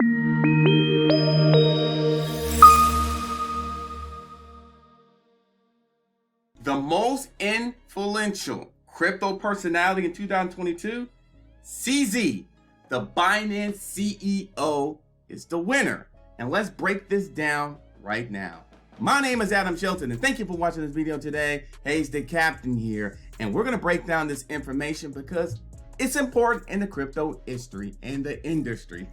The most influential crypto personality in 2022, CZ, the Binance CEO, is the winner. And let's break this down right now. My name is Adam Shelton, and thank you for watching this video today. Hayes the Captain here, and we're going to break down this information because it's important in the crypto history and the industry.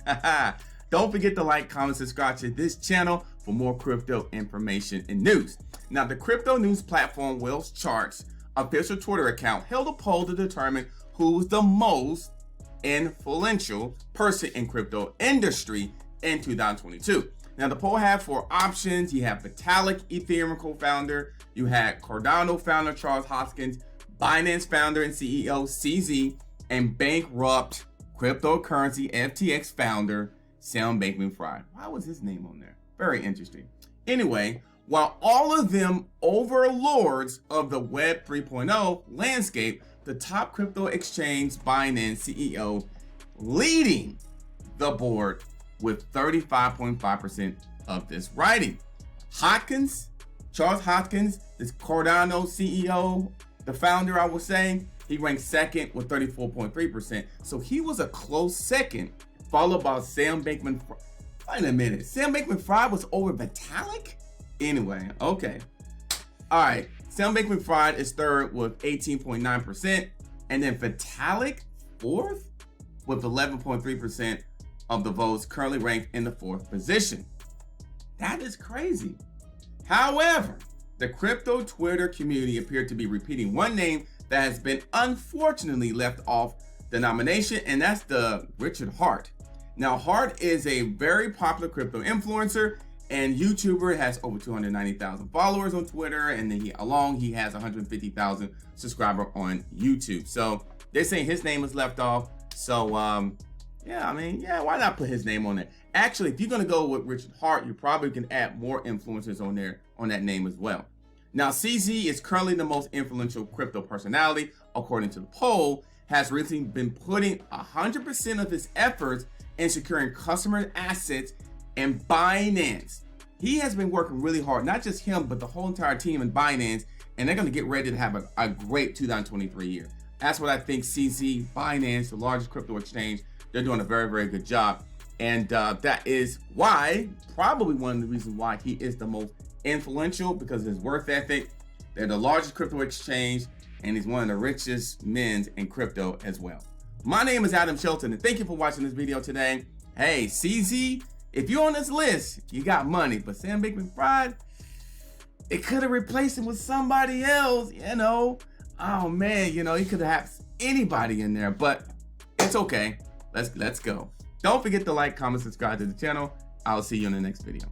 Don't forget to like, comment, subscribe to this channel for more crypto information and news. Now, the crypto news platform Wells Chart's official Twitter account held a poll to determine who was the most influential person in crypto industry in 2022. Now, the poll had 4 options. You have Vitalik, Ethereum co-founder. You had Cardano founder Charles Hoskin, Binance founder and CEO CZ, and bankrupt cryptocurrency FTX founder Sam Bankman-Fried. Why was his name on there? Very interesting. Anyway, while all of them overlords of the Web 3.0 landscape, the top crypto exchange Binance CEO leading the board with 35.5% of this writing. Charles Hoskin, this Cardano CEO, the founder, I would say, he ranked second with 34.3%. So he was a close second, followed by Sam Bankman-Fried. Wait a minute, Sam Bankman-Fried was over Vitalik? Anyway, okay. All right, Sam Bankman-Fried is third with 18.9%, and then Vitalik fourth with 11.3% of the votes, currently ranked in the 4th position. That is crazy. However, the crypto Twitter community appeared to be repeating one name that has been unfortunately left off the nomination, and that's the Richard Hart. Now, Hart is a very popular crypto influencer and YouTuber, has over 290,000 followers on Twitter, and then he has 150,000 subscribers on YouTube. So they're saying his name is left off. So yeah, why not put his name on there? Actually, if you're gonna go with Richard Hart, you probably can add more influencers on there on that name as well. Now, CZ is currently the most influential crypto personality, according to the poll, has recently been putting 100% of his efforts in securing customer assets in Binance. He has been working really hard, not just him, but the whole entire team in Binance, and they're gonna get ready to have a great 2023 year. That's what I think. CZ, Binance, the largest crypto exchange, they're doing a very, very good job. And that is why, probably one of the reasons why he is the most influential, because of his work ethic. They're the largest crypto exchange, and he's one of the richest men in crypto as well. My name is Adam Shelton, and thank you for watching this video today. Hey, CZ, if you're on this list, you got money, but Sam Bankman-Fried, it could have replaced him with somebody else, Oh man, he could have had anybody in there, but it's okay. Let's go. Don't forget to like, comment, subscribe to the channel. I'll see you in the next video.